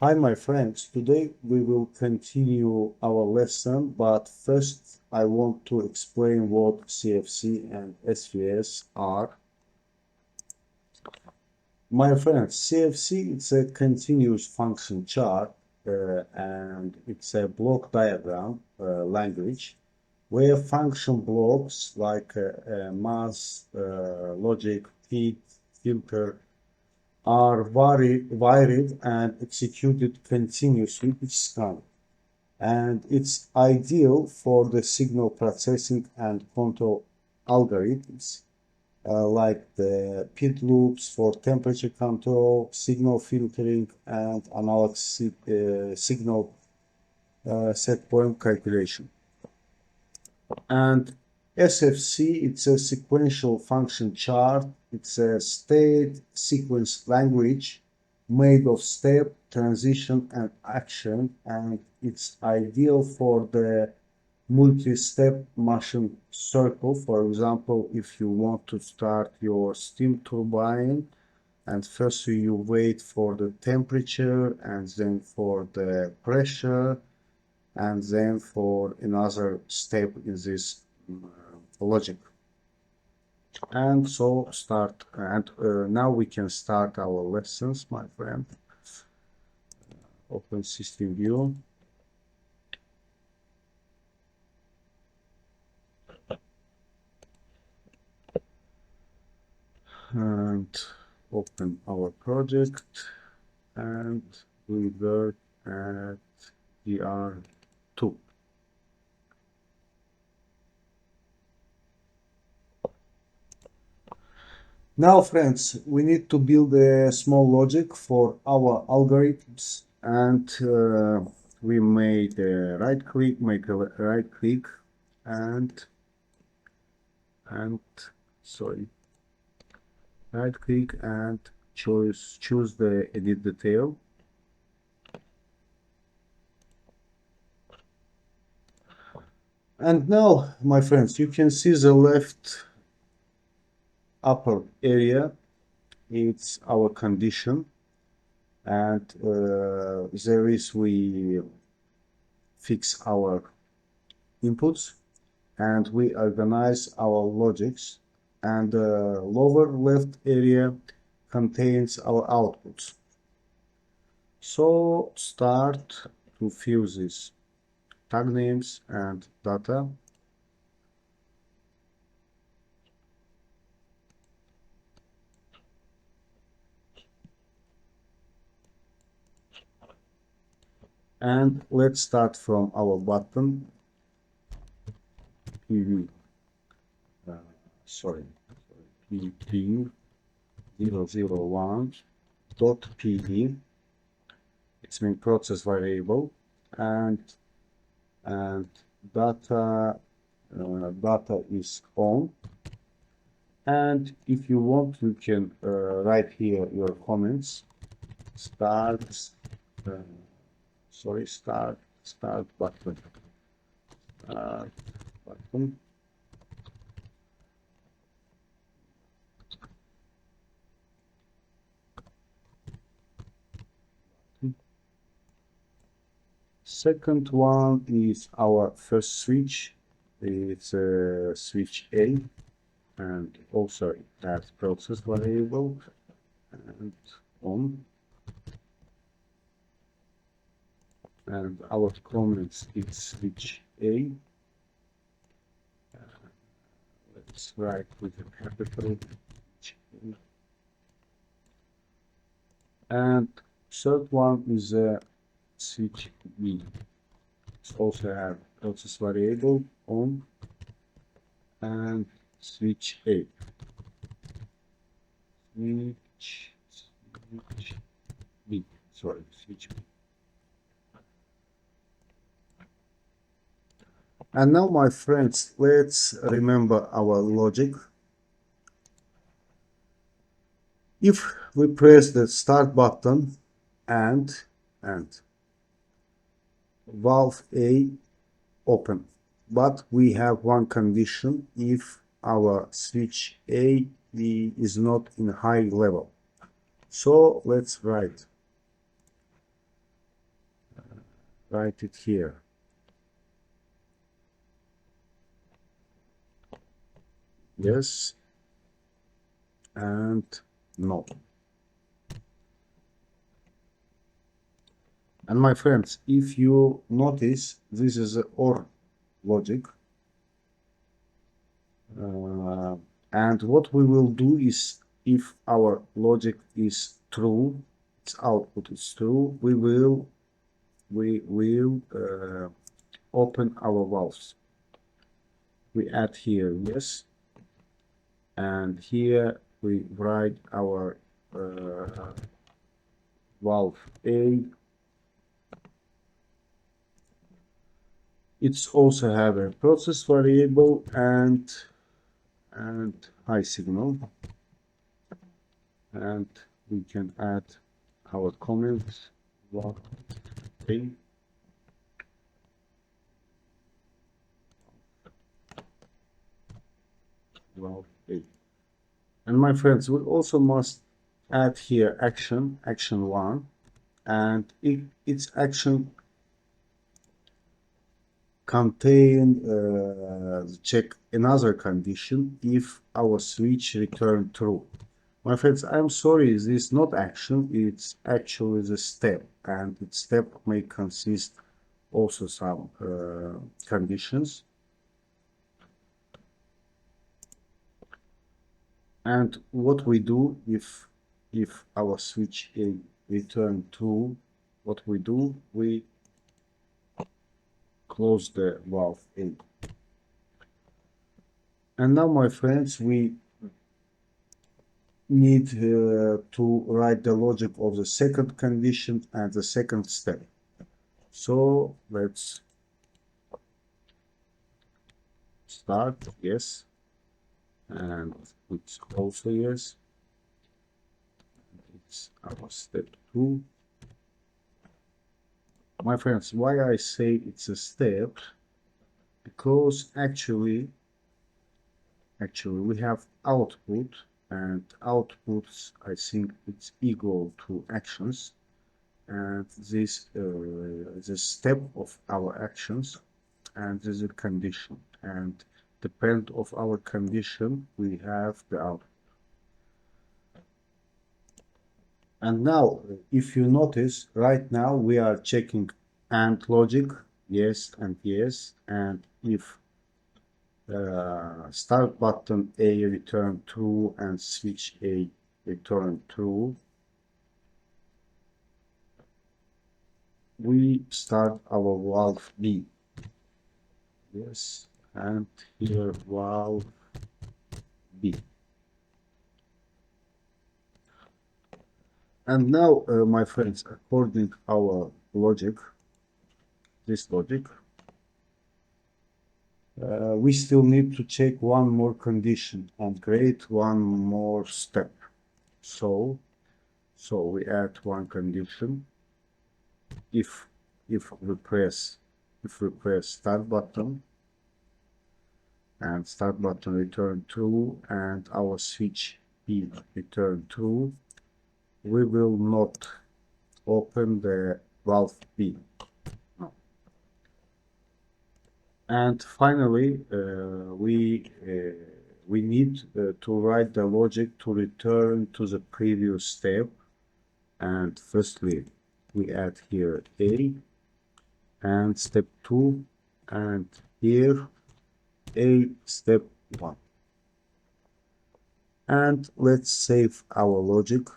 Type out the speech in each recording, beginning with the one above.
Hi, my friends. Today we will continue our lesson, but first I want to explain what CFC and SVS are. My friends, CFC is a continuous function chart and it's a block diagram language where function blocks like mass, logic, fit, filter, are varied and executed continuously each time. And it's ideal for the signal processing and control algorithms like the pit loops for temperature control, signal filtering, and analog signal set point calculation. And SFC, it's a sequential function chart. It's a state sequence language made of step, transition, and action, and it's ideal for the multi-step motion circle. For example, if you want to start your steam turbine, and first you wait for the temperature, and then for the pressure, and then for another step in this logic. And so start, and now we can start our lessons, my friend. Open system view. And open our project, and we work at DR2. Now, friends, we need to build a small logic for our algorithms, and we made a right click, make a right click, and sorry, right click and choose the edit detail. And now, my friends, you can see the left upper area. It's our condition, and there is we fix our inputs and we organize our logics, and the lower left area contains our outputs. So start to fill these tag names and data. And let's start from our button PV. Sorry, PP001 dot PD. It's mean process variable, and data is on. And if you want, you can write here your comments. Start button. Button. Second one is our first switch. It's switch A, and also it has process variable and on. And our comments is switch A. Let's write with a capital. And third one is a switch B. It's also have process variable on and switch A. Switch B. Sorry, switch B. And now, my friends, let's remember our logic. If we press the start button and valve A open, but we have one condition: if our switch A is not in high level. So let's write write it here. Yes and no. And my friends, if you notice, this is a OR logic. And what we will do is, if our logic is true, its output is true, we will open our valves. We add here yes, and here we write our valve A. It's also have a process variable and high signal, and we can add our comments valve A. Valve A. And my friends, we also must add here action 1, and its action contain check another condition if our switch return true. My friends, I'm sorry, this is not action, it's actually the step, and its step may consist also some conditions. And what we do if our switch A return true, what we do, we close the valve A. And now, my friends, we need to write the logic of the second condition and the second step. So let's start yes, and it's also yes. It's our step 2. My friends, why I say it's a step? Because actually we have output, and outputs, I think it's equal to actions, and this the step of our actions, and this is a condition, and depend of our condition we have the output. And now, if you notice, right now we are checking AND logic, yes and yes, and if start button A return true and switch A return true, we start our valve B. Yes, and here valve B. And now, my friends, according our logic, this logic, we still need to check one more condition and create one more step. So we add one condition. If we press start button, and start button return true, and our switch B return true, we will not open the valve B. And finally, we need to write the logic to return to the previous step. And firstly, we add here A, and step 2, and here A step 1. And let's save our logic,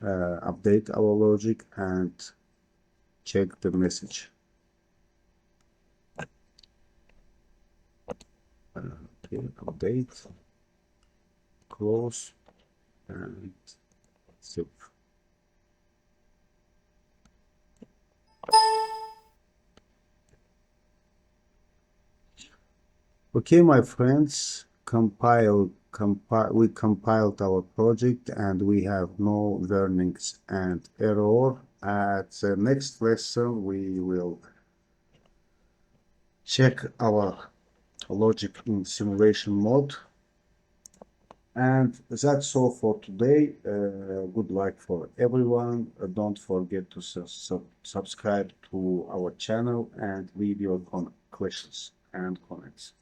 update our logic, and check the message. Okay, update, close, and save. Okay, my friends, we compiled our project, and we have no warnings and error. At the next lesson, we will check our logic in simulation mode, And that's all for today. Good luck for everyone. Don't forget to subscribe to our channel and leave your questions and comments.